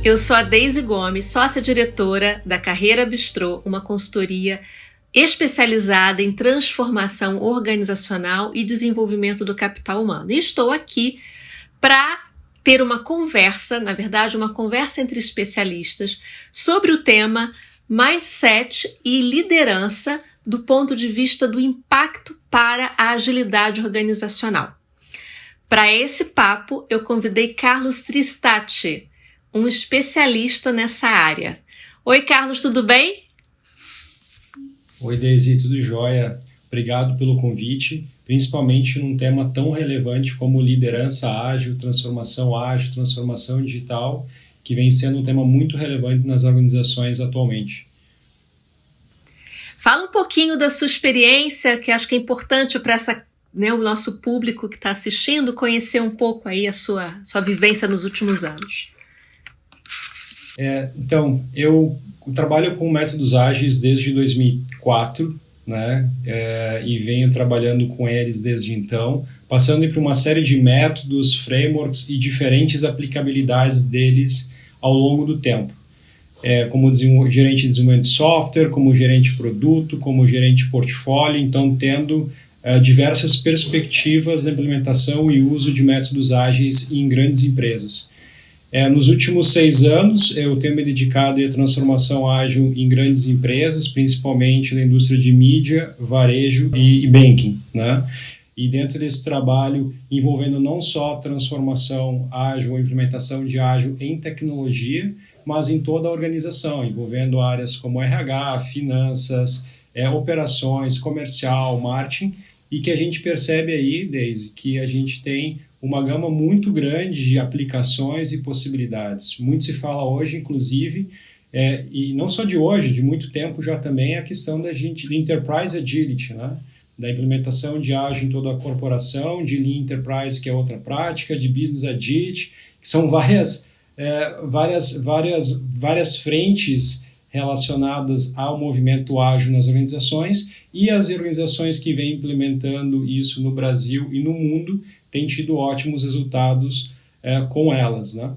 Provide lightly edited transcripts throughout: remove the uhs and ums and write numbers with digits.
Eu sou a Deise Gomes, sócia-diretora da Carreira Bistrô, uma consultoria especializada em transformação organizacional e desenvolvimento do capital humano. E estou aqui para ter uma conversa, na verdade, uma conversa entre especialistas sobre o tema Mindset e liderança do ponto de vista do impacto para a agilidade organizacional. Para esse papo, eu convidei Carlos Tristati, um especialista nessa área. Oi, Carlos, tudo bem? Oi, Deise, tudo jóia? Obrigado pelo convite, principalmente num tema tão relevante como liderança ágil, transformação digital, que vem sendo um tema muito relevante nas organizações atualmente. Fala um pouquinho da sua experiência, que acho que é importante para o nosso público que está assistindo conhecer um pouco aí a sua vivência nos últimos anos. Então, eu trabalho com métodos ágeis desde 2004, né? E venho trabalhando com eles desde então, passando por uma série de métodos, frameworks e diferentes aplicabilidades deles ao longo do tempo. Como gerente de desenvolvimento de software, como gerente de produto, como gerente de portfólio, então tendo diversas perspectivas na implementação e uso de métodos ágeis em grandes empresas. Nos últimos 6 anos, eu tenho me dedicado à transformação ágil em grandes empresas, principalmente na indústria de mídia, varejo e banking, né? E dentro desse trabalho, envolvendo não só transformação ágil ou implementação de ágil em tecnologia, mas em toda a organização, envolvendo áreas como RH, finanças, operações, comercial, marketing, e que a gente percebe aí, Deise, que a gente tem uma gama muito grande de aplicações e possibilidades. Muito se fala hoje, inclusive, e não só de hoje, de muito tempo já também, a questão de Enterprise Agility, né? Da implementação de ágil em toda a corporação, de Lean Enterprise, que é outra prática, de Business Agility, que são várias frentes relacionadas ao movimento ágil nas organizações, e as organizações que vêm implementando isso no Brasil e no mundo têm tido ótimos resultados com elas, né?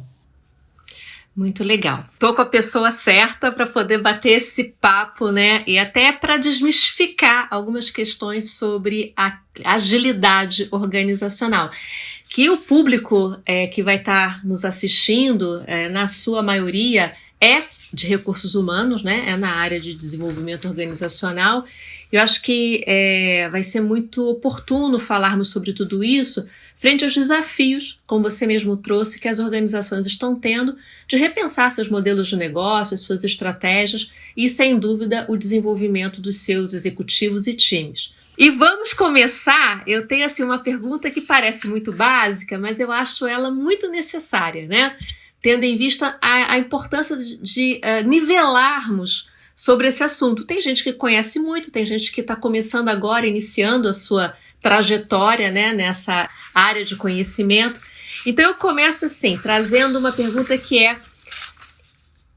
Muito legal. Estou com a pessoa certa para poder bater esse papo, né? E até para desmistificar algumas questões sobre a agilidade organizacional. Que o público que vai estar nos assistindo, na sua maioria, é de recursos humanos, né? É na área de desenvolvimento organizacional. Eu acho que vai ser muito oportuno falarmos sobre tudo isso frente aos desafios, como você mesmo trouxe, que as organizações estão tendo de repensar seus modelos de negócio, suas estratégias e, sem dúvida, o desenvolvimento dos seus executivos e times. E vamos começar, eu tenho assim uma pergunta que parece muito básica, mas eu acho ela muito necessária, né? Tendo em vista a importância de nivelarmos sobre esse assunto. Tem gente que conhece muito, tem gente que está começando agora, iniciando a sua trajetória, né, nessa área de conhecimento. Então eu começo assim, trazendo uma pergunta que é: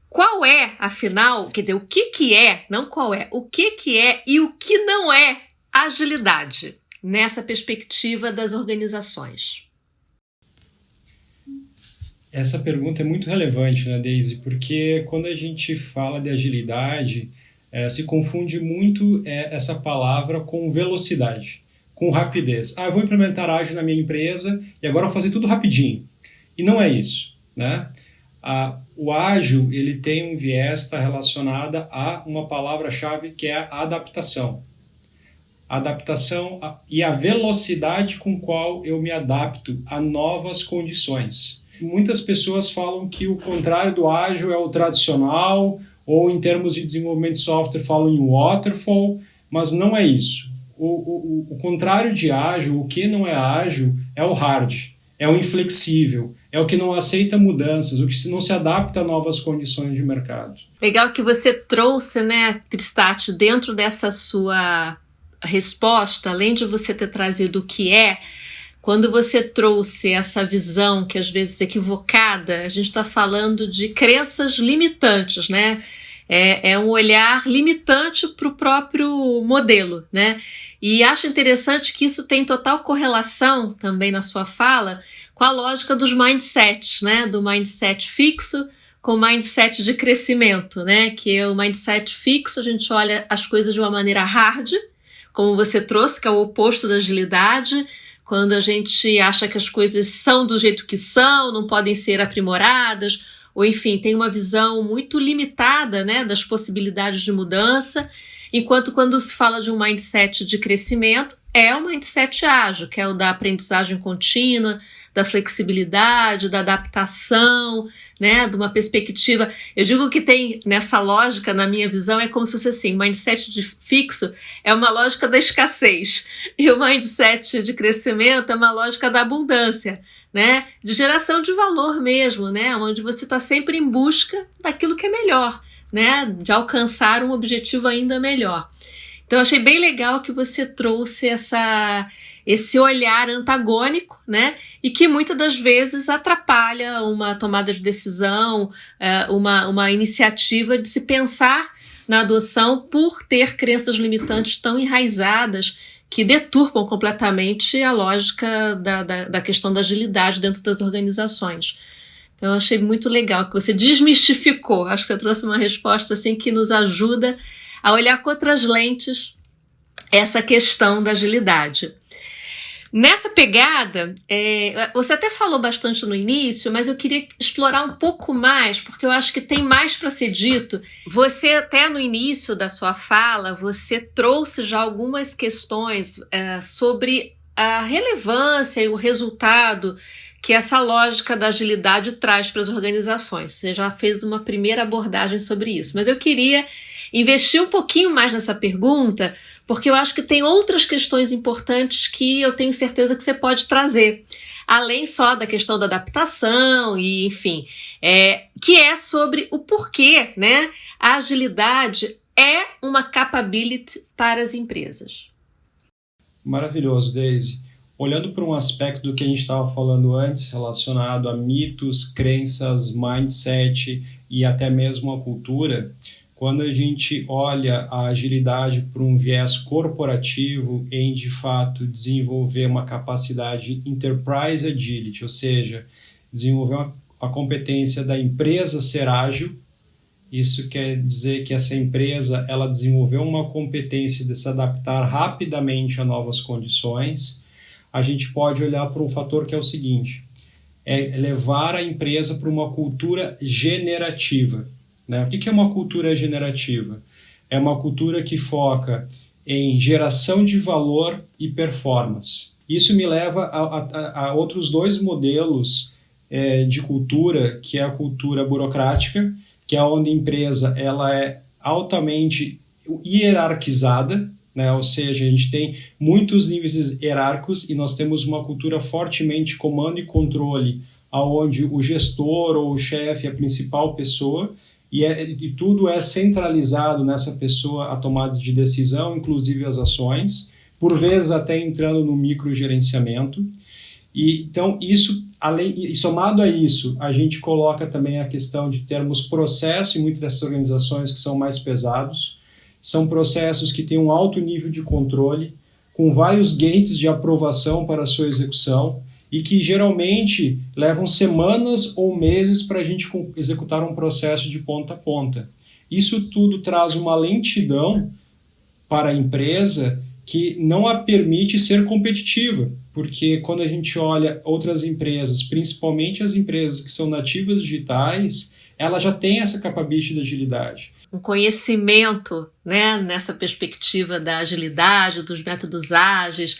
qual é, afinal, quer dizer, o que é, não qual é, o que é e o que não é agilidade nessa perspectiva das organizações? Essa pergunta é muito relevante, né, Deise? Porque quando a gente fala de agilidade, se confunde muito essa palavra com velocidade, com rapidez. Eu vou implementar ágil na minha empresa e agora eu vou fazer tudo rapidinho. E não é isso, né? O ágil, ele tem um viés, está relacionada a uma palavra-chave que é a adaptação. Adaptação e a velocidade com qual eu me adapto a novas condições. Muitas pessoas falam que o contrário do ágil é o tradicional, ou em termos de desenvolvimento de software falam em waterfall, mas não é isso. O contrário de ágil, o que não é ágil, é o hard, é o inflexível, é o que não aceita mudanças, o que não se adapta a novas condições de mercado. Legal que você trouxe, né, Tristati, dentro dessa sua resposta, além de você ter trazido o que é, quando você trouxe essa visão, que às vezes é equivocada, a gente está falando de crenças limitantes, né? É um olhar limitante para o próprio modelo, né? E acho interessante que isso tem total correlação também na sua fala com a lógica dos mindsets, né? Do mindset fixo com o mindset de crescimento, né? Que é o mindset fixo, a gente olha as coisas de uma maneira hard, como você trouxe, que é o oposto da agilidade, quando a gente acha que as coisas são do jeito que são, não podem ser aprimoradas, ou enfim, tem uma visão muito limitada, né, das possibilidades de mudança, enquanto quando se fala de um mindset de crescimento, é o mindset ágil, que é o da aprendizagem contínua, da flexibilidade, da adaptação, né, de uma perspectiva. Eu digo que tem nessa lógica, na minha visão, é como se fosse assim, o mindset de fixo é uma lógica da escassez e o mindset de crescimento é uma lógica da abundância, né, de geração de valor mesmo, né, onde você está sempre em busca daquilo que é melhor, né, de alcançar um objetivo ainda melhor. Então, eu achei bem legal que você trouxe esse olhar antagônico, né? E que muitas das vezes atrapalha uma tomada de decisão, uma iniciativa de se pensar na adoção por ter crenças limitantes tão enraizadas que deturpam completamente a lógica da questão da agilidade dentro das organizações. Então, eu achei muito legal que você desmistificou. Acho que você trouxe uma resposta assim, que nos ajuda a olhar com outras lentes essa questão da agilidade. Nessa pegada, você até falou bastante no início, mas eu queria explorar um pouco mais, porque eu acho que tem mais para ser dito. Você até no início da sua fala, você trouxe já algumas questões sobre a relevância e o resultado que essa lógica da agilidade traz para as organizações. Você já fez uma primeira abordagem sobre isso, mas eu queria investir um pouquinho mais nessa pergunta, porque eu acho que tem outras questões importantes que eu tenho certeza que você pode trazer, além só da questão da adaptação e, enfim, que é sobre o porquê, né, a agilidade é uma capability para as empresas. Maravilhoso, Daisy. Olhando para um aspecto do que a gente estava falando antes, relacionado a mitos, crenças, mindset e até mesmo a cultura, quando a gente olha a agilidade por um viés corporativo em, de fato, desenvolver uma capacidade enterprise agility, ou seja, desenvolver a competência da empresa ser ágil, isso quer dizer que essa empresa ela desenvolveu uma competência de se adaptar rapidamente a novas condições. A gente pode olhar para um fator que é o seguinte, é levar a empresa para uma cultura generativa. Né? O que é uma cultura generativa? É uma cultura que foca em geração de valor e performance. Isso me leva a outros dois modelos de cultura, que é a cultura burocrática, que é onde a empresa ela é altamente hierarquizada, né? Ou seja, a gente tem muitos níveis hierárquicos e nós temos uma cultura fortemente comando e controle, onde o gestor ou o chefe é a principal pessoa, e tudo é centralizado nessa pessoa, a tomada de decisão, inclusive as ações, por vezes até entrando no microgerenciamento. E então isso, e somado a isso, a gente coloca também a questão de termos processo em muitas dessas organizações que são mais pesados, são processos que têm um alto nível de controle, com vários gates de aprovação para a sua execução, e que geralmente levam semanas ou meses para a gente executar um processo de ponta a ponta. Isso tudo traz uma lentidão para a empresa que não a permite ser competitiva, porque quando a gente olha outras empresas, principalmente as empresas que são nativas digitais, ela já tem essa capability de agilidade. Um conhecimento, né, nessa perspectiva da agilidade, dos métodos ágeis,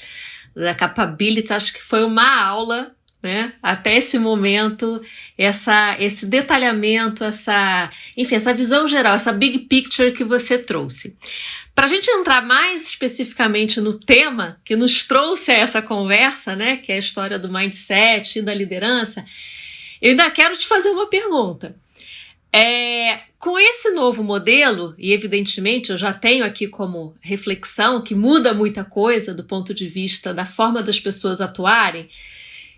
da capability, acho que foi uma aula, né? Até esse momento, esse detalhamento, essa visão geral, essa big picture que você trouxe. Para a gente entrar mais especificamente no tema que nos trouxe a essa conversa, né? Que é a história do mindset e da liderança, eu ainda quero te fazer uma pergunta. Com esse novo modelo, e evidentemente eu já tenho aqui como reflexão que muda muita coisa do ponto de vista da forma das pessoas atuarem,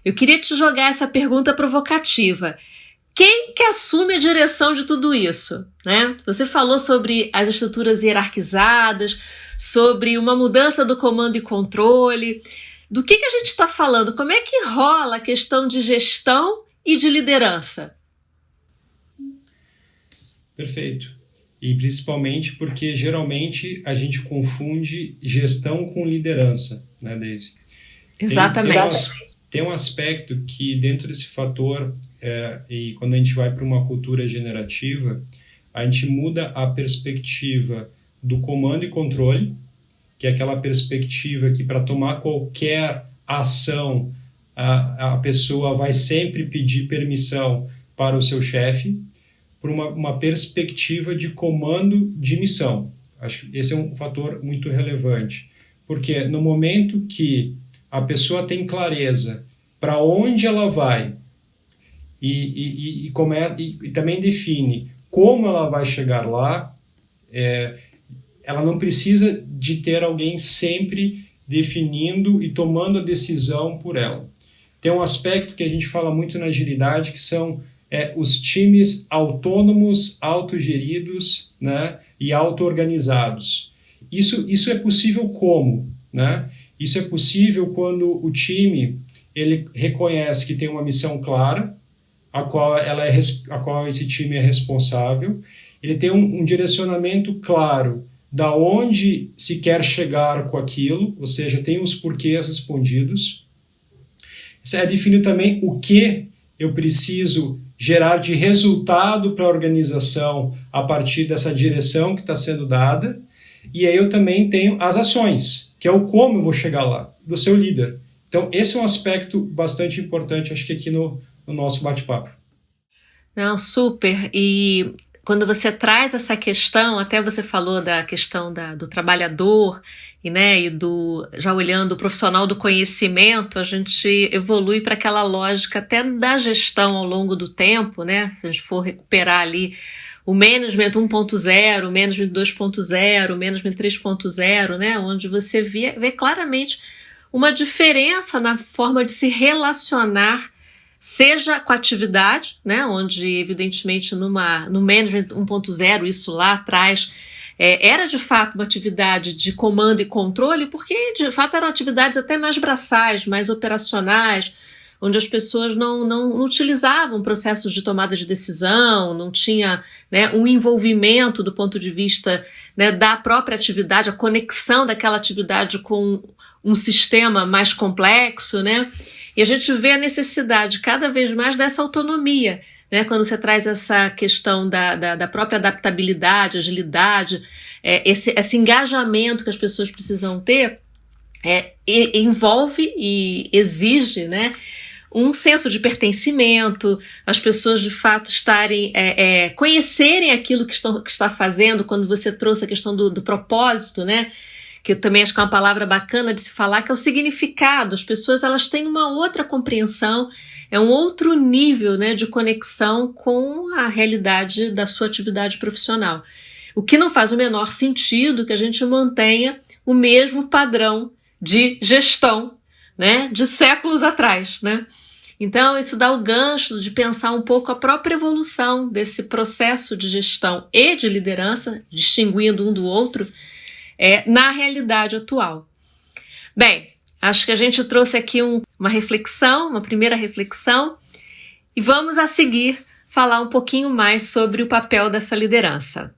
eu queria te jogar essa pergunta provocativa. Quem que assume a direção de tudo isso? Né? Você falou sobre as estruturas hierarquizadas, sobre uma mudança do comando e controle. Do que a gente está falando? Como é que rola a questão de gestão e de liderança? Perfeito. E principalmente porque geralmente a gente confunde gestão com liderança, né, Daisy? Exatamente. Tem um aspecto que dentro desse fator, e quando a gente vai para uma cultura generativa, a gente muda a perspectiva do comando e controle, que é aquela perspectiva que para tomar qualquer ação, a pessoa vai sempre pedir permissão para o seu chefe, por uma perspectiva de comando de missão. Acho que esse é um fator muito relevante, porque no momento que a pessoa tem clareza para onde ela vai e também define como ela vai chegar lá, ela não precisa de ter alguém sempre definindo e tomando a decisão por ela. Tem um aspecto que a gente fala muito na agilidade, que são os times autônomos, autogeridos, né, e auto-organizados. Isso é possível como? Né? Isso é possível quando o time ele reconhece que tem uma missão clara, a qual esse time é responsável, ele tem um direcionamento claro da onde se quer chegar com aquilo, ou seja, tem os porquês respondidos. Isso é definido também o que eu preciso gerar de resultado para a organização a partir dessa direção que está sendo dada. E aí eu também tenho as ações, que é o como eu vou chegar lá, do seu líder. Então, esse é um aspecto bastante importante, acho que aqui no nosso bate-papo. Não, super. E quando você traz essa questão, até você falou da questão do trabalhador, e já olhando o profissional do conhecimento, a gente evolui para aquela lógica até da gestão ao longo do tempo, né? Se a gente for recuperar ali o Management 1.0, o Management 2.0, o Management 3.0, né? Onde você vê claramente uma diferença na forma de se relacionar, seja com a atividade, né? Onde evidentemente no Management 1.0, isso lá atrás, era de fato uma atividade de comando e controle, porque de fato eram atividades até mais braçais, mais operacionais, onde as pessoas não utilizavam processos de tomada de decisão, não tinha, né, um envolvimento do ponto de vista, né, da própria atividade, a conexão daquela atividade com um sistema mais complexo, né? E a gente vê a necessidade cada vez mais dessa autonomia, né, quando você traz essa questão da própria adaptabilidade, agilidade, esse engajamento que as pessoas precisam ter, envolve e exige, né, um senso de pertencimento, as pessoas de fato conhecerem aquilo que está fazendo. Quando você trouxe a questão do propósito, né, que eu também acho que é uma palavra bacana de se falar, que é o significado. As pessoas elas têm uma outra compreensão, é um outro nível, né, de conexão com a realidade da sua atividade profissional. O que não faz o menor sentido que a gente mantenha o mesmo padrão de gestão, né, de séculos atrás, né? Então, isso dá o gancho de pensar um pouco a própria evolução desse processo de gestão e de liderança, distinguindo um do outro, na realidade atual. Bem, acho que a gente trouxe aqui uma reflexão, uma primeira reflexão, e vamos a seguir falar um pouquinho mais sobre o papel dessa liderança.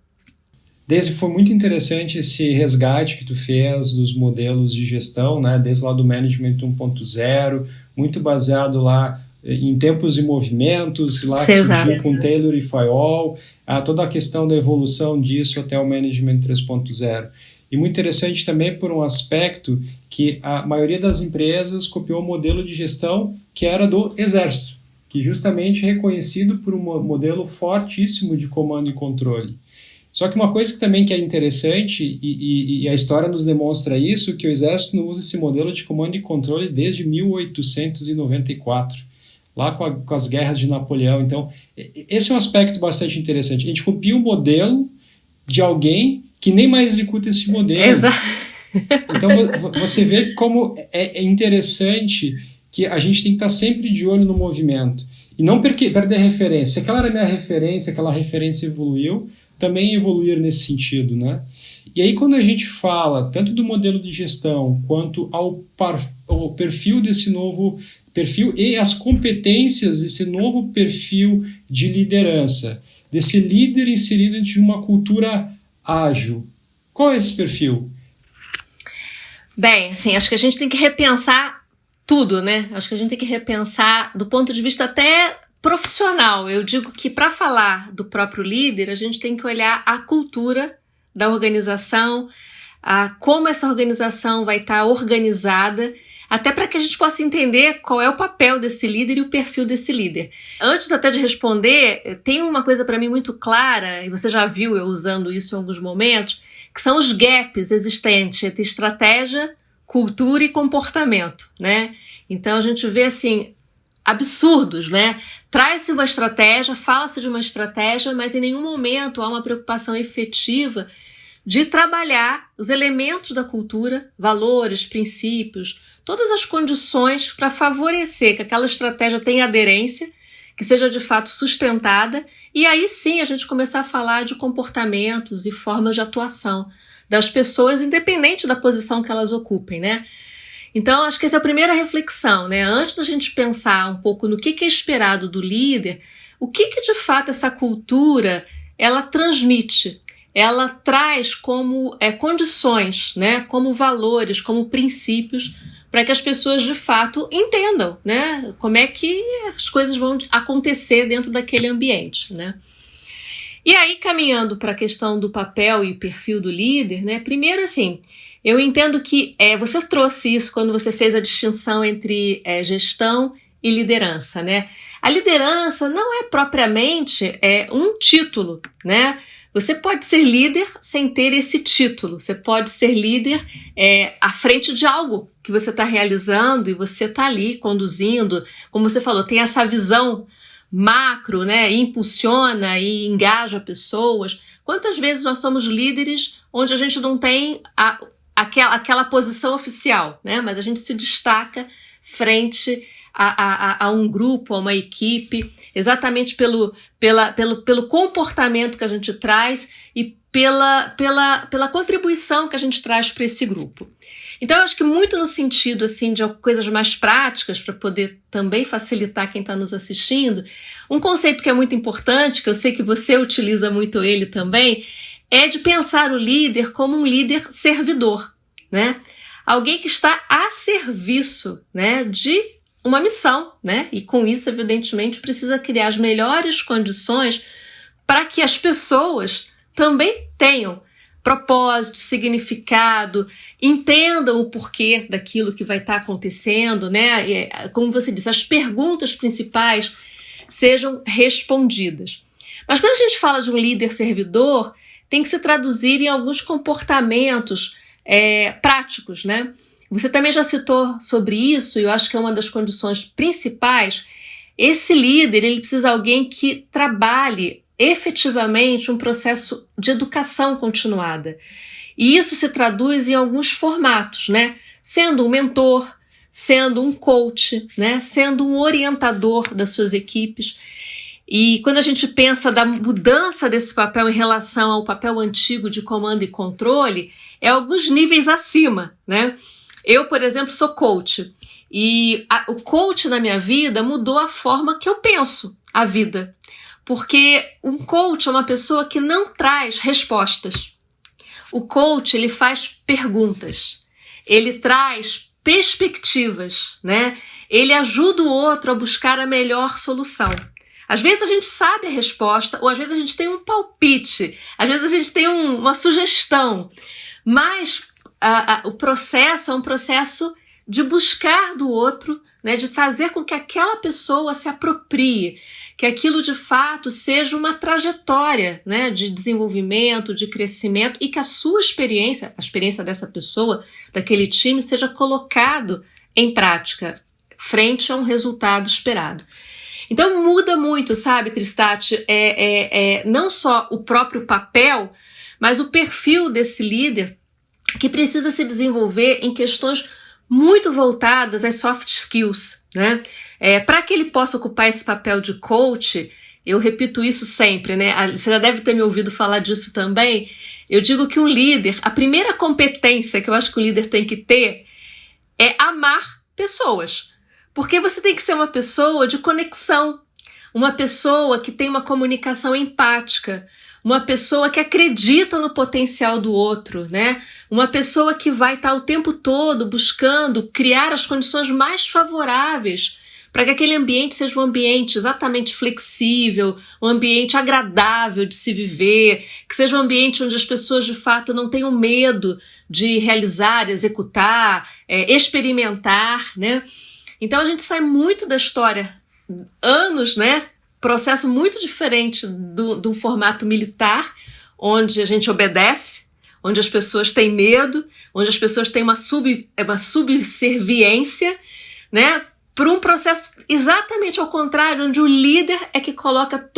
Desde foi muito interessante esse resgate que tu fez dos modelos de gestão, né, desde lá do Management 1.0, muito baseado lá em tempos e movimentos, lá que surgiu com Taylor e Fayol, toda a questão da evolução disso até o Management 3.0. E muito interessante também por um aspecto que a maioria das empresas copiou o modelo de gestão que era do Exército, que justamente é reconhecido por um modelo fortíssimo de comando e controle. Só que uma coisa que também que é interessante, e a história nos demonstra isso, que o Exército não usa esse modelo de comando e controle desde 1894, lá com as guerras de Napoleão. Então, esse é um aspecto bastante interessante. A gente copia o modelo de alguém que nem mais executa esse modelo. Exato. Então, você vê como é interessante que a gente tem que estar sempre de olho no movimento. E não perder a referência. Se aquela era a minha referência, aquela referência evoluiu, também evoluir nesse sentido, né? E aí, quando a gente fala tanto do modelo de gestão, quanto ao perfil desse novo perfil e as competências desse novo perfil de liderança, desse líder inserido dentro de uma cultura ágil. Qual é esse perfil? Bem, assim, acho que a gente tem que repensar tudo, né? Acho que a gente tem que repensar do ponto de vista até profissional. Eu digo que para falar do próprio líder, a gente tem que olhar a cultura da organização, a como essa organização vai estar organizada, até para que a gente possa entender qual é o papel desse líder e o perfil desse líder. Antes até de responder, tem uma coisa para mim muito clara, e você já viu eu usando isso em alguns momentos, que são os gaps existentes entre estratégia, cultura e comportamento, né? Então a gente vê assim, absurdos, né? Traz-se uma estratégia, fala-se de uma estratégia, mas em nenhum momento há uma preocupação efetiva de trabalhar os elementos da cultura, valores, princípios, todas as condições para favorecer que aquela estratégia tenha aderência, que seja de fato sustentada, e aí sim a gente começar a falar de comportamentos e formas de atuação das pessoas, independente da posição que elas ocupem, né? Então, acho que essa é a primeira reflexão, né? Antes da gente pensar um pouco no que é esperado do líder, o que de fato essa cultura ela transmite, ela traz como condições, né? Como valores, como princípios, para que as pessoas de fato entendam, né? Como é que as coisas vão acontecer dentro daquele ambiente, né? E aí, caminhando para a questão do papel e perfil do líder, né? Primeiro, assim, eu entendo que você trouxe isso quando você fez a distinção entre gestão e liderança, né? A liderança não é propriamente um título, né? Você pode ser líder sem ter esse título. Você pode ser líder à frente de algo que você está realizando e você está ali conduzindo. Como você falou, tem essa visão macro, né? E impulsiona e engaja pessoas. Quantas vezes nós somos líderes onde a gente não tem aquela posição oficial, né? Mas a gente se destaca frente a um grupo, a uma equipe, exatamente pelo comportamento que a gente traz e pela contribuição que a gente traz para esse grupo. Então, eu acho que muito no sentido assim, de coisas mais práticas, para poder também facilitar quem está nos assistindo, um conceito que é muito importante, que eu sei que você utiliza muito ele também, é de pensar o líder como um líder servidor, né? Alguém que está a serviço, né, de uma missão, né? E com isso, evidentemente, precisa criar as melhores condições para que as pessoas também tenham propósito, significado, entendam o porquê daquilo que vai estar acontecendo, né? E, como você disse, as perguntas principais sejam respondidas. Mas quando a gente fala de um líder servidor, tem que se traduzir em alguns comportamentos práticos, né? Você também já citou sobre isso, e eu acho que é uma das condições principais. Esse líder, ele precisa de alguém que trabalhe efetivamente um processo de educação continuada. E isso se traduz em alguns formatos, né? Sendo um mentor, sendo um coach, né? Sendo um orientador das suas equipes. E quando a gente pensa da mudança desse papel em relação ao papel antigo de comando e controle, é alguns níveis acima, né? Eu, por exemplo, sou coach. E o coach na minha vida mudou a forma que eu penso a vida. Porque um coach é uma pessoa que não traz respostas. O coach, ele faz perguntas. Ele traz perspectivas, né? Ele ajuda o outro a buscar a melhor solução. Às vezes a gente sabe a resposta, ou às vezes a gente tem um palpite, às vezes a gente tem uma sugestão, mas o processo é um processo de buscar do outro, né, de fazer com que aquela pessoa se aproprie, que aquilo de fato seja uma trajetória, né, de desenvolvimento, de crescimento, e que a sua experiência, a experiência dessa pessoa, daquele time, seja colocado em prática, frente a um resultado esperado. Então muda muito, sabe, Tristati, não só o próprio papel, mas o perfil desse líder que precisa se desenvolver em questões muito voltadas às soft skills, né? Para que ele possa ocupar esse papel de coach, eu repito isso sempre, né? Você já deve ter me ouvido falar disso também. Eu digo que um líder, a primeira competência que eu acho que o líder tem que ter é amar pessoas. Porque você tem que ser uma pessoa de conexão, uma pessoa que tem uma comunicação empática, uma pessoa que acredita no potencial do outro, né? Uma pessoa que vai estar o tempo todo buscando criar as condições mais favoráveis para que aquele ambiente seja um ambiente exatamente flexível, um ambiente agradável de se viver, que seja um ambiente onde as pessoas de fato não tenham medo de realizar, executar, experimentar, né? Então a gente sai muito da história, anos, né? Processo muito diferente do formato militar, onde a gente obedece, onde as pessoas têm medo, onde as pessoas têm uma subserviência, né? Para um processo exatamente ao contrário, onde o líder é que coloca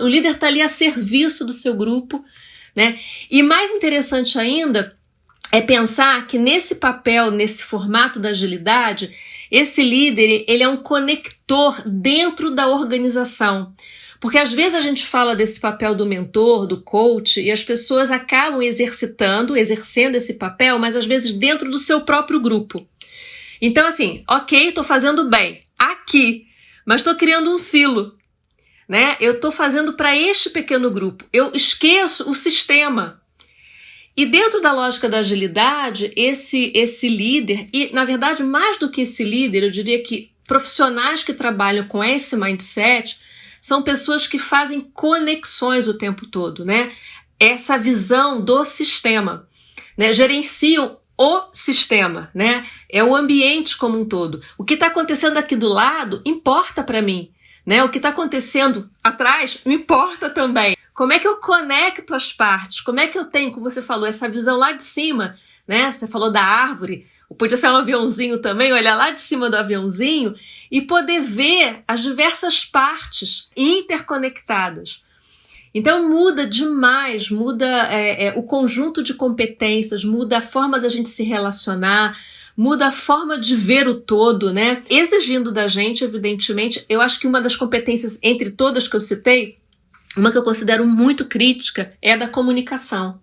o líder está ali a serviço do seu grupo, né? E mais interessante ainda é pensar que nesse papel, nesse formato da agilidade, esse líder, ele é um conector dentro da organização. Porque às vezes a gente fala desse papel do mentor, do coach, e as pessoas acabam exercendo esse papel, mas às vezes dentro do seu próprio grupo. Então assim, ok, estou fazendo bem aqui, mas estou criando um silo, né? Eu estou fazendo para este pequeno grupo. Eu esqueço o sistema. E dentro da lógica da agilidade, esse líder, e na verdade mais do que esse líder, eu diria que profissionais que trabalham com esse mindset são pessoas que fazem conexões o tempo todo, né? Essa visão do sistema, né? Gerenciam o sistema, né? É o ambiente como um todo. O que está acontecendo aqui do lado importa para mim, né? O que está acontecendo atrás me importa também. Como é que eu conecto as partes? Como é que eu tenho, como você falou, essa visão lá de cima, né? Você falou da árvore, podia ser um aviãozinho também, olhar lá de cima do aviãozinho e poder ver as diversas partes interconectadas. Então muda demais, muda o conjunto de competências, muda a forma da gente se relacionar, muda a forma de ver o todo, né? Exigindo da gente, evidentemente, eu acho que uma das competências, entre todas que eu citei, uma que eu considero muito crítica é a da comunicação,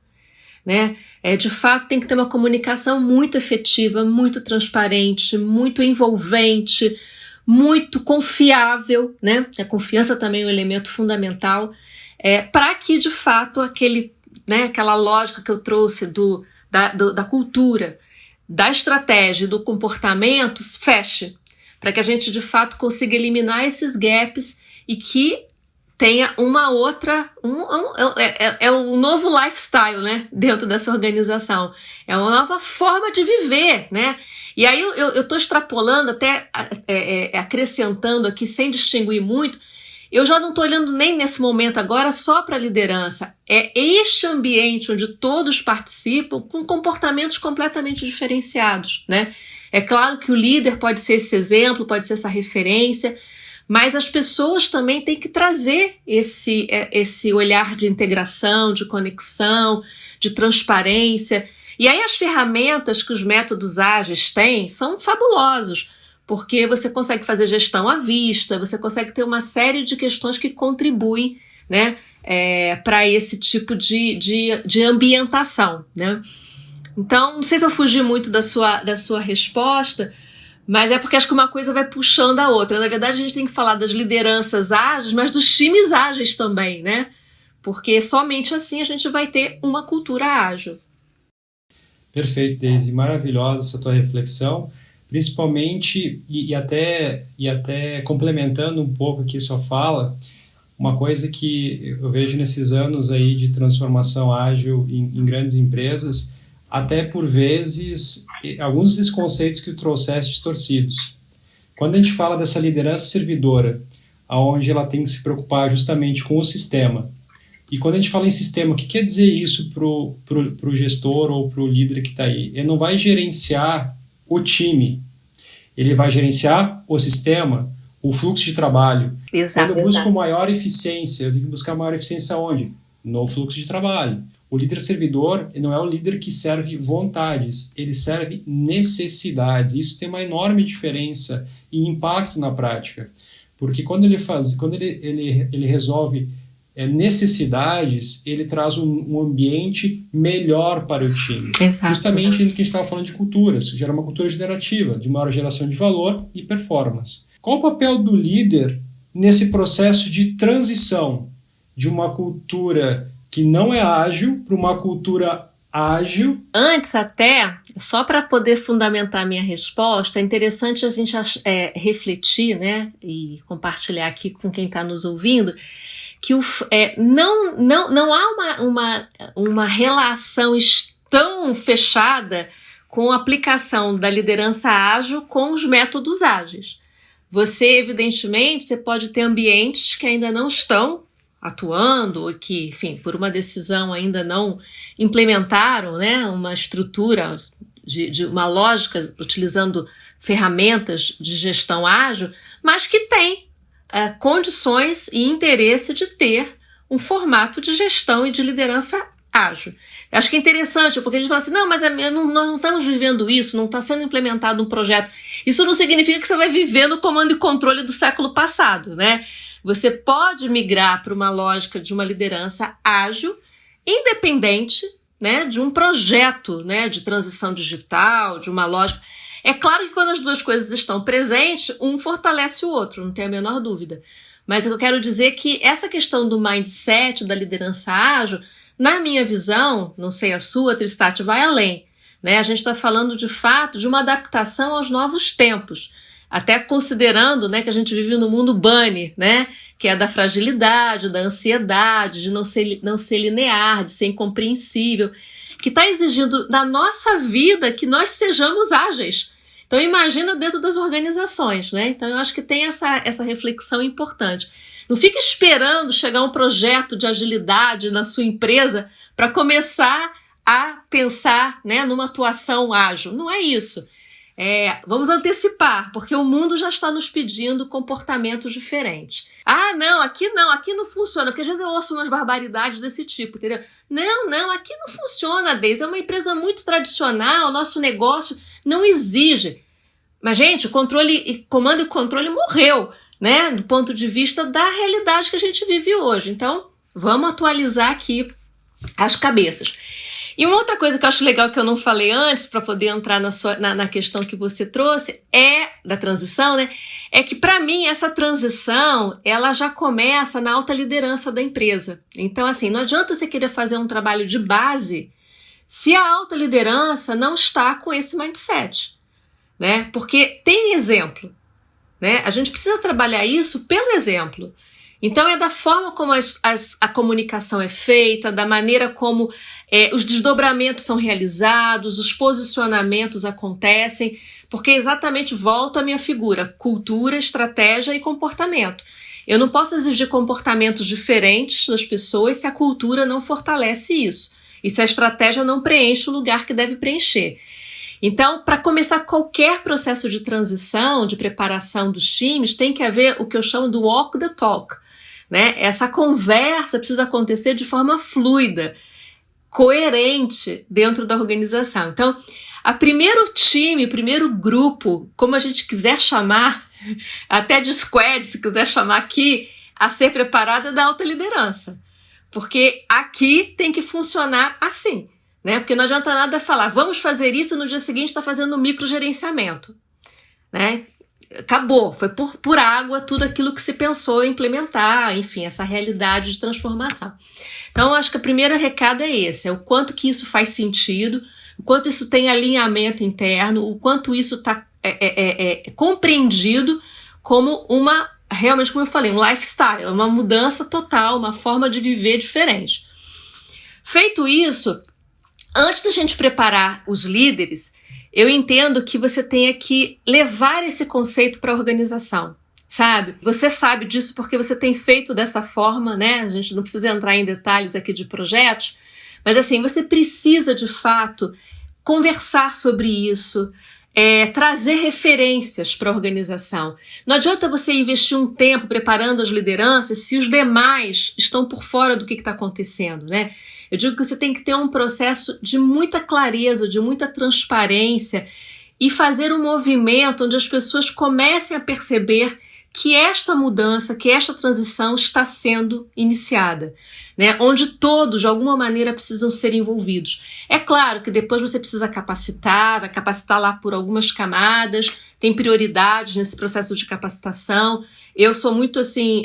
né? De fato, tem que ter uma comunicação muito efetiva, muito transparente, muito envolvente, muito confiável, né? A confiança também é um elemento fundamental, para que, de fato, aquela lógica que eu trouxe da cultura, da estratégia e do comportamento feche, para que a gente, de fato, consiga eliminar esses gaps e que tenha uma outra, um novo lifestyle, né, dentro dessa organização. É uma nova forma de viver, né? E aí eu estou extrapolando, até acrescentando aqui, sem distinguir muito, eu já não estou olhando nem nesse momento agora só para a liderança. É este ambiente onde todos participam com comportamentos completamente diferenciados, né? É claro que o líder pode ser esse exemplo, pode ser essa referência, mas as pessoas também têm que trazer esse olhar de integração, de conexão, de transparência. E aí as ferramentas que os métodos ágeis têm são fabulosos, porque você consegue fazer gestão à vista, você consegue ter uma série de questões que contribuem, né, para esse tipo de ambientação, né? Então, não sei se eu fugi muito da sua resposta, mas é porque acho que uma coisa vai puxando a outra. Na verdade, a gente tem que falar das lideranças ágeis, mas dos times ágeis também, né? Porque somente assim a gente vai ter uma cultura ágil. Perfeito, Deise. Maravilhosa essa tua reflexão. Principalmente, e até complementando um pouco aqui sua fala, uma coisa que eu vejo nesses anos aí de transformação ágil em grandes empresas, até por vezes, alguns desses conceitos que tu trouxeste distorcidos. Quando a gente fala dessa liderança servidora, onde ela tem que se preocupar justamente com o sistema, e quando a gente fala em sistema, o que quer dizer isso pro gestor ou pro líder que está aí? Ele não vai gerenciar o time, ele vai gerenciar o sistema, o fluxo de trabalho. Exato, quando eu busco maior eficiência, eu tenho que buscar maior eficiência onde? No fluxo de trabalho. O líder servidor não é o líder que serve vontades, ele serve necessidades. Isso tem uma enorme diferença e impacto na prática, porque quando ele resolve necessidades, ele traz um ambiente melhor para o time. Exato. Justamente no que a gente estava falando de culturas, gera uma cultura generativa, de maior geração de valor e performance. Qual o papel do líder nesse processo de transição de uma cultura que não é ágil para uma cultura ágil? Antes até, só para poder fundamentar a minha resposta, é interessante a gente refletir, né, e compartilhar aqui com quem está nos ouvindo, que não há uma relação tão fechada com a aplicação da liderança ágil com os métodos ágeis. Evidentemente, você pode ter ambientes que ainda não estão atuando, ou que, enfim, por uma decisão ainda não implementaram, né, uma estrutura de uma lógica utilizando ferramentas de gestão ágil, mas que tem condições e interesse de ter um formato de gestão e de liderança ágil. Acho que é interessante, porque a gente fala assim, não, mas nós não estamos vivendo isso, não está sendo implementado um projeto. Isso não significa que você vai viver no comando e controle do século passado, né? Você pode migrar para uma lógica de uma liderança ágil, independente, né, de um projeto, né, de transição digital, de uma lógica. É claro que quando as duas coisas estão presentes, um fortalece o outro, não tem a menor dúvida. Mas eu quero dizer que essa questão do mindset, da liderança ágil, na minha visão, não sei a sua, Tristati, vai além, né? A gente está falando, de fato, de uma adaptação aos novos tempos. Até considerando, né, que a gente vive no mundo bunny, né, que é da fragilidade, da ansiedade, de não ser linear, de ser incompreensível, que está exigindo da nossa vida que nós sejamos ágeis. Então imagina dentro das organizações, né? Então eu acho que tem essa reflexão importante. Não fica esperando chegar um projeto de agilidade na sua empresa para começar a pensar, né, numa atuação ágil. Não é isso. Vamos antecipar, porque o mundo já está nos pedindo comportamentos diferentes. Ah, não aqui não funciona, porque às vezes eu ouço umas barbaridades desse tipo, entendeu? Não, aqui não funciona, Deise, é uma empresa muito tradicional, nosso negócio não exige. Mas, gente, comando e controle morreu, né, do ponto de vista da realidade que a gente vive hoje. Então, vamos atualizar aqui as cabeças. E uma outra coisa que eu acho legal que eu não falei antes, para poder entrar na questão que você trouxe, da transição, né? É que, para mim, essa transição, ela já começa na alta liderança da empresa. Então, assim, não adianta você querer fazer um trabalho de base se a alta liderança não está com esse mindset, né? Porque tem exemplo, né? A gente precisa trabalhar isso pelo exemplo. Então é da forma como a comunicação é feita, da maneira como os desdobramentos são realizados, os posicionamentos acontecem, porque exatamente volta a minha figura, cultura, estratégia e comportamento. Eu não posso exigir comportamentos diferentes das pessoas se a cultura não fortalece isso, e se a estratégia não preenche o lugar que deve preencher. Então, para começar qualquer processo de transição, de preparação dos times, tem que haver o que eu chamo do walk the talk, né? Essa conversa precisa acontecer de forma fluida, coerente dentro da organização. Então, primeiro grupo, como a gente quiser chamar, até de squad, se quiser chamar aqui, a ser preparada é da alta liderança. Porque aqui tem que funcionar assim, né? Porque não adianta nada falar, vamos fazer isso, no dia seguinte está fazendo microgerenciamento, né? Acabou, foi por água tudo aquilo que se pensou em implementar, enfim, essa realidade de transformação. Então, acho que o primeiro recado é esse, é o quanto que isso faz sentido, o quanto isso tem alinhamento interno, o quanto isso está compreendido como realmente, como eu falei, um lifestyle, uma mudança total, uma forma de viver diferente. Feito isso, antes da gente preparar os líderes, eu entendo que você tenha que levar esse conceito para a organização, sabe? Você sabe disso porque você tem feito dessa forma, né? A gente não precisa entrar em detalhes aqui de projetos, mas assim, você precisa de fato conversar sobre isso, trazer referências para a organização. Não adianta você investir um tempo preparando as lideranças se os demais estão por fora do que está acontecendo, né? Eu digo que você tem que ter um processo de muita clareza, de muita transparência e fazer um movimento onde as pessoas comecem a perceber que esta mudança, que esta transição está sendo iniciada, né? Onde todos, de alguma maneira, precisam ser envolvidos. É claro que depois você precisa capacitar, vai capacitar lá por algumas camadas, tem prioridades nesse processo de capacitação. Eu sou muito assim,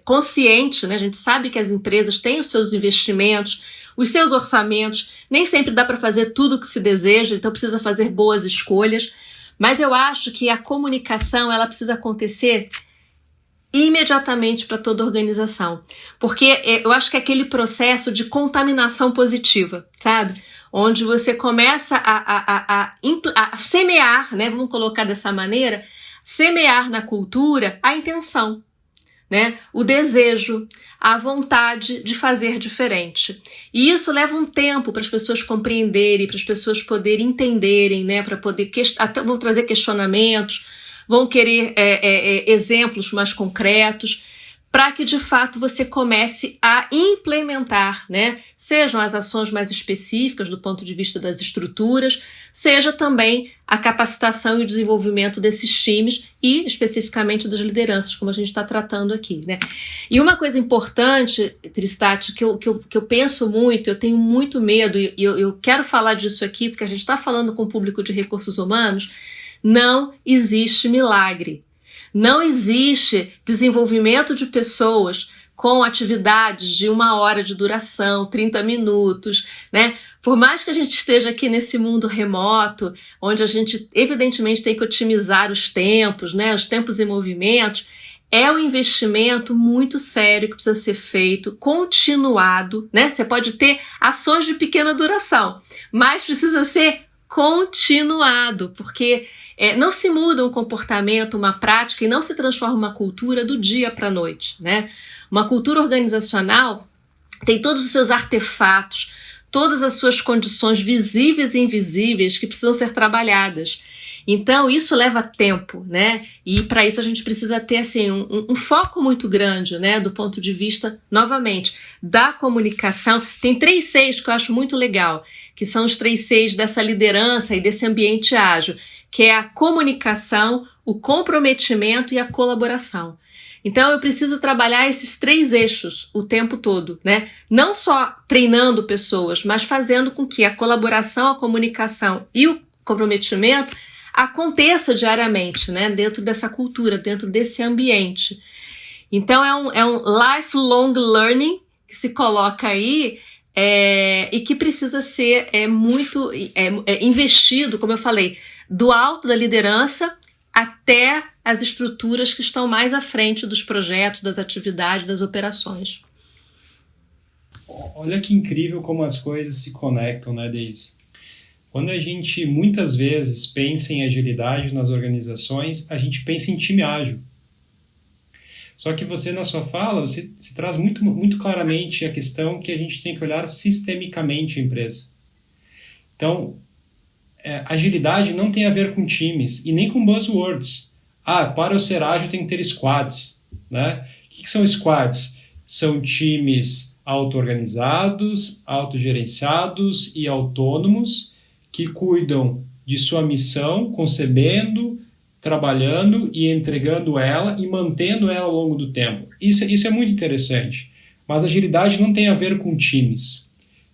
consciente, né? A gente sabe que as empresas têm os seus investimentos, os seus orçamentos, nem sempre dá para fazer tudo o que se deseja, então precisa fazer boas escolhas. Mas eu acho que a comunicação ela precisa acontecer imediatamente para toda a organização. Porque eu acho que é aquele processo de contaminação positiva, sabe? Onde você começa a semear, né? Vamos colocar dessa maneira, semear na cultura a intenção, né? O desejo, a vontade de fazer diferente. E isso leva um tempo para as pessoas compreenderem, para as pessoas poderem entenderem, né? Para poder até vão trazer questionamentos, vão querer exemplos mais concretos, para que de fato você comece a implementar, né? Sejam as ações mais específicas do ponto de vista das estruturas, seja também a capacitação e o desenvolvimento desses times e especificamente das lideranças, como a gente está tratando aqui, né? E uma coisa importante, Tristati, que eu penso muito, eu tenho muito medo, e eu quero falar disso aqui, porque a gente está falando com o público de recursos humanos, não existe milagre. Não existe desenvolvimento de pessoas com atividades de 1 hora de duração, 30 minutos, né? Por mais que a gente esteja aqui nesse mundo remoto, onde a gente evidentemente tem que otimizar os tempos, né? Os tempos em movimentos, é um investimento muito sério que precisa ser feito, continuado, né? Você pode ter ações de pequena duração, mas precisa ser continuado, porque não se muda um comportamento, uma prática e não se transforma uma cultura do dia para a noite, né? Uma cultura organizacional tem todos os seus artefatos, todas as suas condições visíveis e invisíveis que precisam ser trabalhadas. Então isso leva tempo, né? E para isso a gente precisa ter assim, um foco muito grande, né? Do ponto de vista, novamente, da comunicação. Tem 3 Cs que eu acho muito legal, que são os 3 Cs dessa liderança e desse ambiente ágil, que é a comunicação, o comprometimento e a colaboração. Então eu preciso trabalhar esses 3 eixos o tempo todo, né? Não só treinando pessoas, mas fazendo com que a colaboração, a comunicação e o comprometimento aconteça diariamente, né? Dentro dessa cultura, dentro desse ambiente. Então é um lifelong learning que se coloca aí e que precisa ser muito investido, como eu falei, do alto da liderança até as estruturas que estão mais à frente dos projetos, das atividades, das operações. Olha que incrível como as coisas se conectam, né, Daisy? Quando a gente muitas vezes pensa em agilidade nas organizações, a gente pensa em time ágil. Só que você, na sua fala, você se traz muito, muito claramente a questão que a gente tem que olhar sistemicamente a empresa. Então, agilidade não tem a ver com times e nem com buzzwords. Para eu ser ágil tem que ter squads, né? O que são squads? São times auto-organizados, autogerenciados e autônomos que cuidam de sua missão, concebendo, trabalhando e entregando ela e mantendo ela ao longo do tempo. Isso é muito interessante. Mas agilidade não tem a ver com times.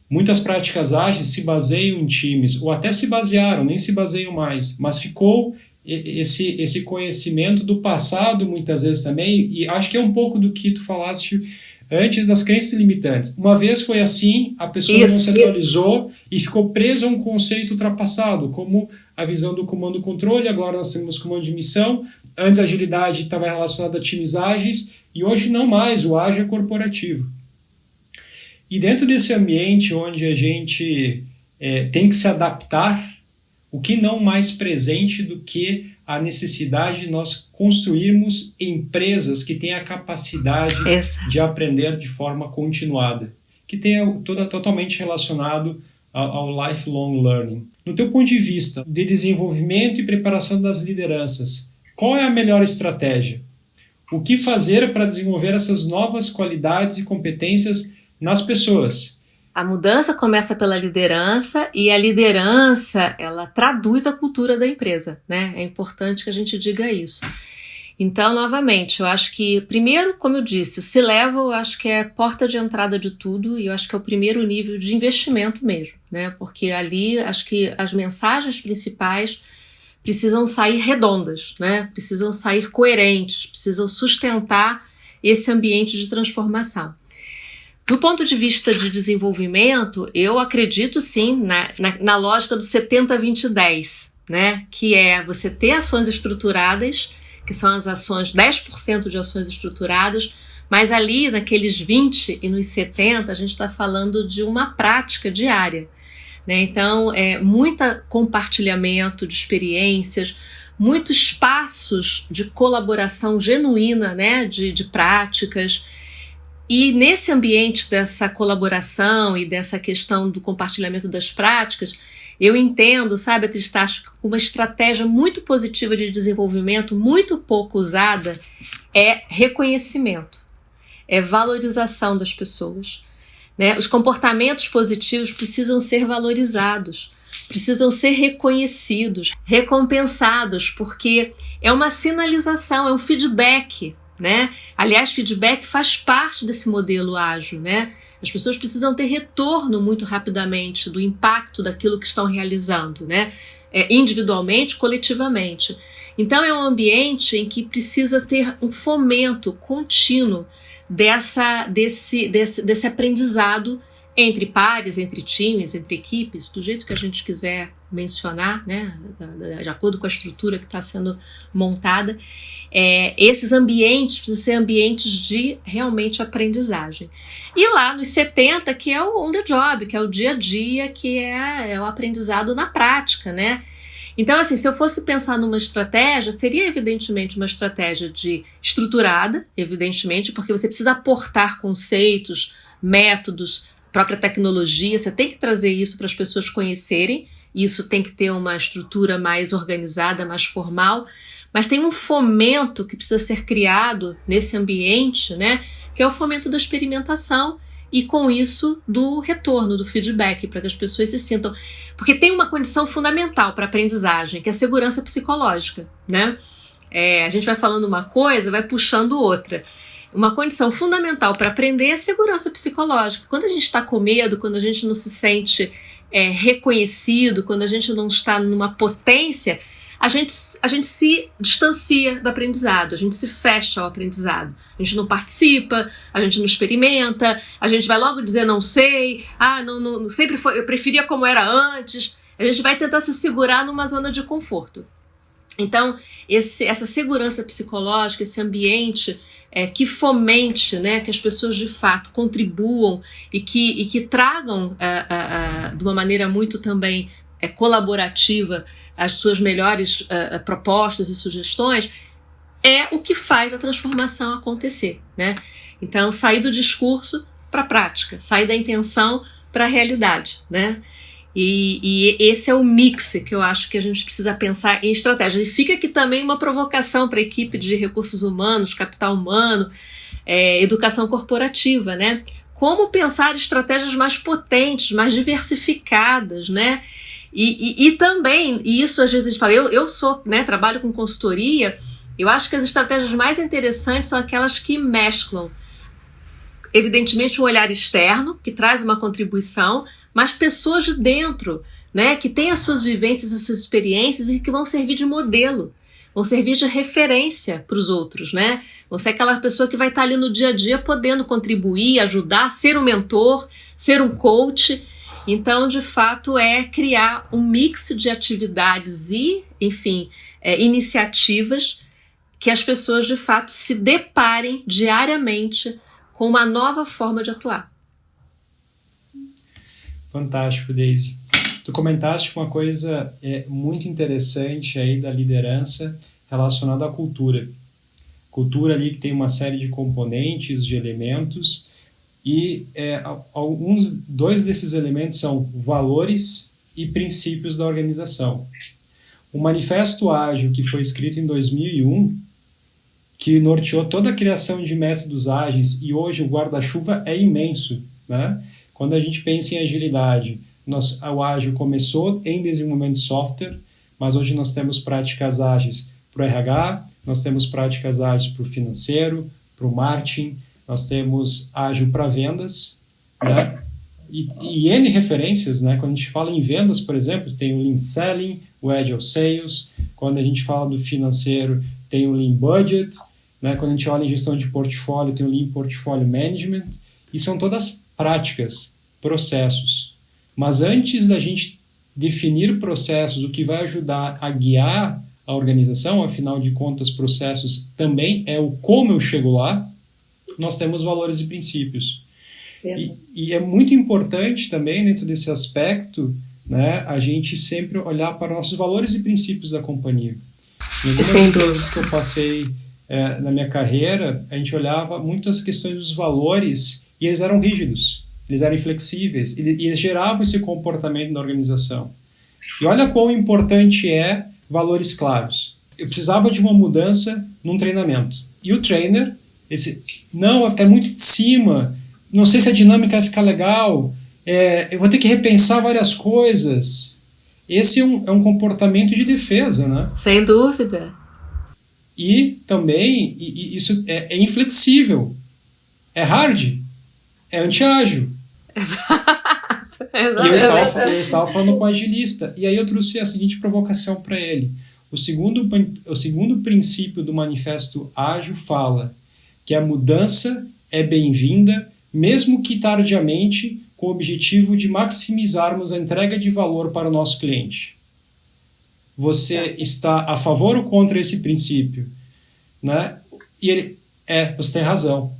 Muitas práticas ágeis se baseiam em times, ou até se basearam, nem se baseiam mais, mas ficou esse conhecimento do passado muitas vezes também, e acho que é um pouco do que tu falaste antes das crenças limitantes. Uma vez foi assim, a pessoa não se atualizou e ficou presa a um conceito ultrapassado, como a visão do comando-controle, agora nós temos comando de missão, antes a agilidade estava relacionada a times ágeis, e hoje não mais, o ágil é corporativo. E dentro desse ambiente onde a gente tem que se adaptar, o que não mais presente do que a necessidade de nós construirmos empresas que tenham a capacidade de aprender de forma continuada, que tenha totalmente relacionado ao lifelong learning. No teu ponto de vista de desenvolvimento e preparação das lideranças, qual é a melhor estratégia? O que fazer para desenvolver essas novas qualidades e competências nas pessoas? A mudança começa pela liderança e a liderança, ela traduz a cultura da empresa, né? É importante que a gente diga isso. Então, novamente, eu acho que, primeiro, como eu disse, o C-Level eu acho que é a porta de entrada de tudo e eu acho que é o primeiro nível de investimento mesmo, né? Porque ali acho que as mensagens principais precisam sair redondas, né? Precisam sair coerentes, precisam sustentar esse ambiente de transformação. Do ponto de vista de desenvolvimento, eu acredito sim na lógica do 70-20-10, né? Que é você ter ações estruturadas, que são as ações, 10% de ações estruturadas, mas ali naqueles 20 e nos 70 a gente está falando de uma prática diária, né? Então, muito compartilhamento de experiências, muitos espaços de colaboração genuína, né? de práticas. E nesse ambiente dessa colaboração e dessa questão do compartilhamento das práticas, eu entendo, sabe, Tristácio, que uma estratégia muito positiva de desenvolvimento, muito pouco usada, é reconhecimento, é valorização das pessoas, né? Os comportamentos positivos precisam ser valorizados, precisam ser reconhecidos, recompensados, porque é uma sinalização, é um feedback, né? Aliás, feedback faz parte desse modelo ágil, né? As pessoas precisam ter retorno muito rapidamente do impacto daquilo que estão realizando, né? Individualmente, coletivamente. Então é um ambiente em que precisa ter um fomento contínuo desse aprendizado entre pares, entre times, entre equipes, do jeito que a gente quiser mencionar, né? De acordo com a estrutura que está sendo montada. Esses ambientes precisam ser ambientes de realmente aprendizagem. E lá nos 70, que é o on the job, que é o dia a dia, que é o aprendizado na prática, né? Então, assim, se eu fosse pensar numa estratégia, seria evidentemente uma estratégia estruturada, evidentemente, porque você precisa aportar conceitos, métodos, própria tecnologia, você tem que trazer isso para as pessoas conhecerem, isso tem que ter uma estrutura mais organizada, mais formal, mas tem um fomento que precisa ser criado nesse ambiente, né, que é o fomento da experimentação e, com isso, do retorno, do feedback, para que as pessoas se sintam... Porque tem uma condição fundamental para a aprendizagem, que é a segurança psicológica, né? A gente vai falando uma coisa, vai puxando outra. Uma condição fundamental para aprender é a segurança psicológica. Quando a gente está com medo, quando a gente não se sente reconhecido, quando a gente não está numa potência, a gente se distancia do aprendizado, a gente se fecha ao aprendizado. A gente não participa, a gente não experimenta, a gente vai logo dizer não sei, não, sempre foi, eu preferia como era antes. A gente vai tentar se segurar numa zona de conforto. Então, essa segurança psicológica, esse ambiente que fomente, né, que as pessoas de fato contribuam e que tragam de uma maneira muito também colaborativa as suas melhores propostas e sugestões, é o que faz a transformação acontecer, né? Então, sair do discurso para a prática, sair da intenção para a realidade, né? E esse é o mix que eu acho que a gente precisa pensar em estratégia. E fica aqui também uma provocação para a equipe de recursos humanos, capital humano, educação corporativa, né? Como pensar estratégias mais potentes, mais diversificadas, né? E também, e isso às vezes a gente fala, eu sou, né, trabalho com consultoria, eu acho que as estratégias mais interessantes são aquelas que mesclam, evidentemente, um olhar externo, que traz uma contribuição, mas pessoas de dentro, né, que têm as suas vivências, as suas experiências e que vão servir de modelo, vão servir de referência para os outros, né? Vão ser aquela pessoa que vai estar ali no dia a dia podendo contribuir, ajudar, ser um mentor, ser um coach. Então, de fato, é criar um mix de atividades e, enfim, iniciativas que as pessoas, de fato, se deparem diariamente com uma nova forma de atuar. Fantástico, Daisy. Tu comentaste uma coisa muito interessante aí da liderança relacionada à cultura. Cultura ali que tem uma série de componentes, de elementos, e dois desses elementos são valores e princípios da organização. O Manifesto Ágil, que foi escrito em 2001, que norteou toda a criação de métodos ágeis, e hoje o guarda-chuva é imenso, né? Quando a gente pensa em agilidade, o ágil começou em desenvolvimento de software, mas hoje nós temos práticas ágeis para o RH, nós temos práticas ágeis para o financeiro, para o marketing, nós temos ágil para vendas, né? E N referências, né? Quando a gente fala em vendas, por exemplo, tem o Lean Selling, o Agile Sales. Quando a gente fala do financeiro, tem o Lean Budget, né? Quando a gente olha em gestão de portfólio, tem o Lean Portfolio Management. E são todas práticas, processos. Mas antes da gente definir processos, o que vai ajudar a guiar a organização, afinal de contas, processos também é o como eu chego lá, nós temos valores e princípios. E é muito importante também, dentro desse aspecto, né, a gente sempre olhar para nossos valores e princípios da companhia. Em algumas empresas que eu passei na minha carreira, a gente olhava muito as questões dos valores e eles eram rígidos, eles eram inflexíveis, e eles geravam esse comportamento na organização. E olha quão importante é valores claros. Eu precisava de uma mudança num treinamento. E o trainer, não, está muito de cima, não sei se a dinâmica vai ficar legal, eu vou ter que repensar várias coisas. Esse é um comportamento de defesa, né? Sem dúvida. E também, isso é inflexível, é hard, é anti-ágil. Exato. E eu estava falando com o agilista, e aí eu trouxe a seguinte provocação para ele. O segundo princípio do Manifesto Ágil fala que a mudança é bem-vinda, mesmo que tardiamente, com o objetivo de maximizarmos a entrega de valor para o nosso cliente. Você está a favor ou contra esse princípio? Né? E você tem razão.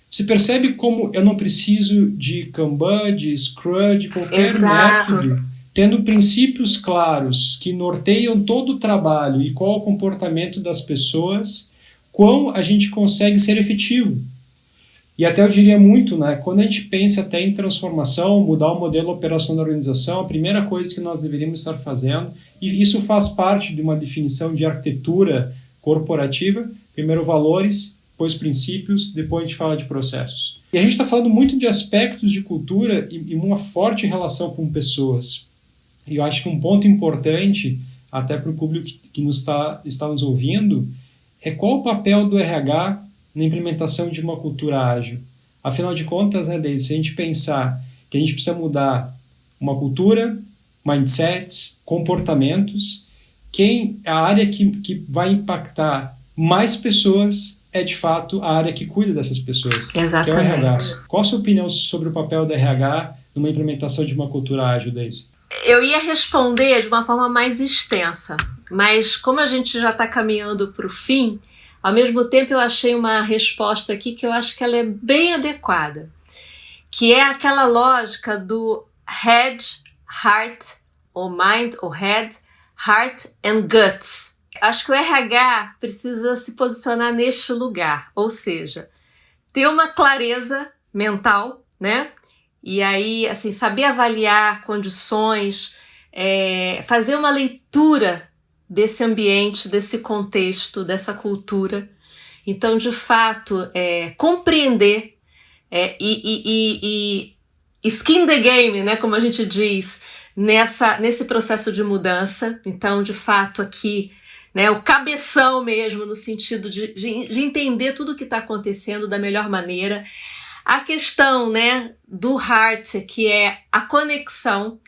Você percebe como eu não preciso de Kanban, de Scrum, de qualquer método, tendo princípios claros que norteiam todo o trabalho e qual é o comportamento das pessoas, quão a gente consegue ser efetivo. E até eu diria muito, né, quando a gente pensa até em transformação, mudar o modelo operacional da organização, a primeira coisa que nós deveríamos estar fazendo, e isso faz parte de uma definição de arquitetura corporativa, primeiro valores, depois princípios, depois a gente fala de processos. E a gente está falando muito de aspectos de cultura e uma forte relação com pessoas. E eu acho que um ponto importante, até para o público que está nos ouvindo, é qual o papel do RH na implementação de uma cultura ágil. Afinal de contas, né, Deise, se a gente pensar que a gente precisa mudar uma cultura, mindsets, comportamentos, a área que vai impactar mais pessoas é, de fato, a área que cuida dessas pessoas, exatamente, que é o RH. Qual a sua opinião sobre o papel do RH numa implementação de uma cultura ágil, Deise? Eu ia responder de uma forma mais extensa, mas como a gente já está caminhando para o fim, ao mesmo tempo eu achei uma resposta aqui que eu acho que ela é bem adequada, que é aquela lógica do head, heart, ou mind, ou head, heart and guts. Acho que o RH precisa se posicionar neste lugar, ou seja, ter uma clareza mental, né? E aí, assim, saber avaliar condições, fazer uma leitura desse ambiente, desse contexto, dessa cultura. Então, de fato, compreender e skin the game, né, como a gente diz, nesse processo de mudança. Então, de fato, aqui, né, o cabeção mesmo, no sentido de entender tudo o que está acontecendo da melhor maneira. A questão, né, do heart, que é a conexão,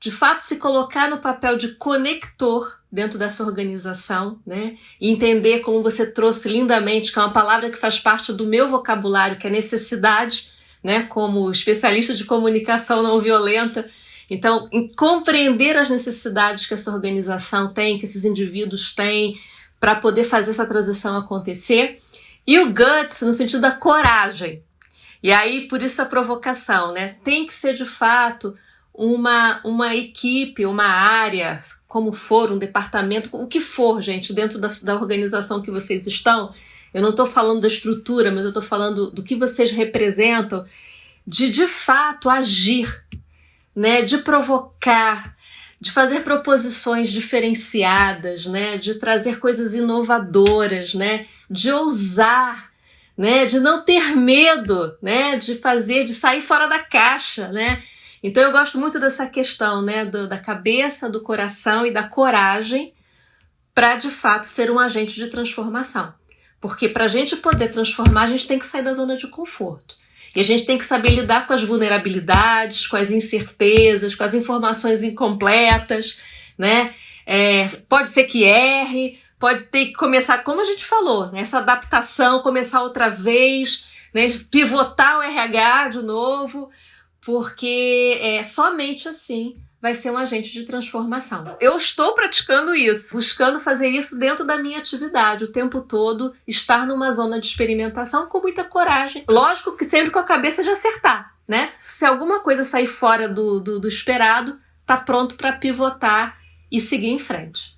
de fato se colocar no papel de conector dentro dessa organização, né, e entender, como você trouxe lindamente, que é uma palavra que faz parte do meu vocabulário, que é necessidade, né, como especialista de comunicação não violenta. Então, em compreender as necessidades que essa organização tem, que esses indivíduos têm, para poder fazer essa transição acontecer. E o guts, no sentido da coragem. E aí, por isso a provocação, né? Tem que ser, de fato, uma equipe, uma área, como for, um departamento, o que for, gente, dentro da organização que vocês estão. Eu não estou falando da estrutura, mas eu estou falando do que vocês representam, de fato agir, né, de provocar, de fazer proposições diferenciadas, né, de trazer coisas inovadoras, né, de ousar, né, de não ter medo, né, de sair fora da caixa, né. Então eu gosto muito dessa questão, né, da cabeça, do coração e da coragem para de fato ser um agente de transformação. Porque para a gente poder transformar, a gente tem que sair da zona de conforto. E a gente tem que saber lidar com as vulnerabilidades, com as incertezas, com as informações incompletas, né? Pode ser que erre, pode ter que começar, como a gente falou, né? Essa adaptação, começar outra vez, né? Pivotar o RH de novo, porque somente assim vai ser um agente de transformação. Eu estou praticando isso, buscando fazer isso dentro da minha atividade, o tempo todo, estar numa zona de experimentação com muita coragem. Lógico que sempre com a cabeça de acertar, né? Se alguma coisa sair fora do esperado, tá pronto para pivotar e seguir em frente.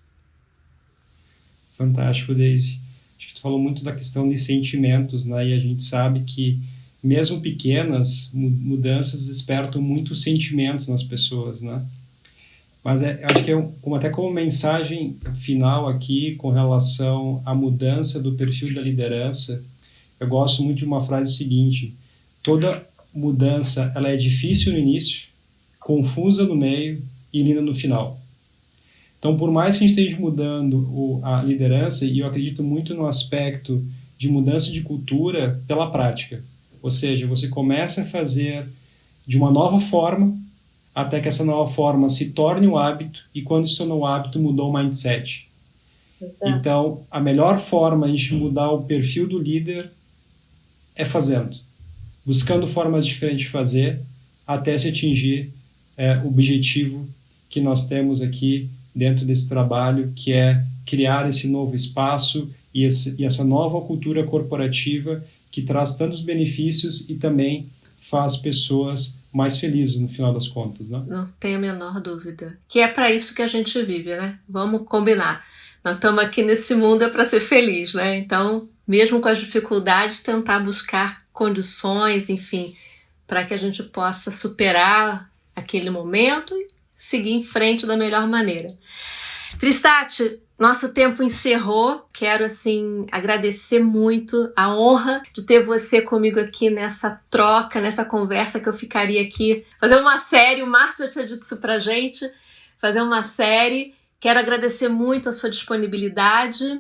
Fantástico, Daisy. Acho que tu falou muito da questão de sentimentos, né? E a gente sabe que mesmo pequenas mudanças despertam muitos sentimentos nas pessoas, né? Mas acho que até como mensagem final aqui com relação à mudança do perfil da liderança, eu gosto muito de uma frase seguinte: toda mudança ela é difícil no início, confusa no meio e linda no final. Então, por mais que a gente esteja mudando a liderança, e eu acredito muito no aspecto de mudança de cultura pela prática. Ou seja, você começa a fazer de uma nova forma até que essa nova forma se torne um hábito e quando se tornou um hábito, mudou o mindset. Exato. Então, a melhor forma de a gente mudar o perfil do líder é fazendo. Buscando formas diferentes de fazer até se atingir o objetivo que nós temos aqui dentro desse trabalho, que é criar esse novo espaço e essa nova cultura corporativa que traz tantos benefícios e também faz pessoas mais felizes no final das contas, né? Não tenho a menor dúvida. Que é para isso que a gente vive, né? Vamos combinar. Nós estamos aqui nesse mundo para ser feliz, né? Então, mesmo com as dificuldades, tentar buscar condições, enfim, para que a gente possa superar aquele momento e seguir em frente da melhor maneira. Tristati, nosso tempo encerrou. Quero, agradecer muito a honra de ter você comigo aqui nessa troca, nessa conversa que eu ficaria aqui. Fazer uma série, o Márcio já tinha dito isso pra gente, fazer uma série. Quero agradecer muito a sua disponibilidade.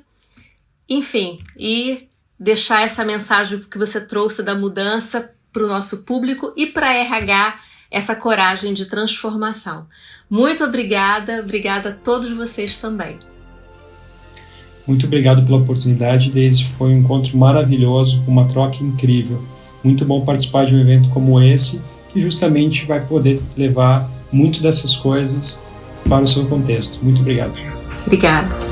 Enfim, e deixar essa mensagem que você trouxe da mudança para o nosso público e para a RH, essa coragem de transformação. Muito obrigada a todos vocês também. Muito obrigado pela oportunidade, Daisy. Foi um encontro maravilhoso, com uma troca incrível. Muito bom participar de um evento como esse, que justamente vai poder levar muito dessas coisas para o seu contexto. Muito obrigado. Obrigada.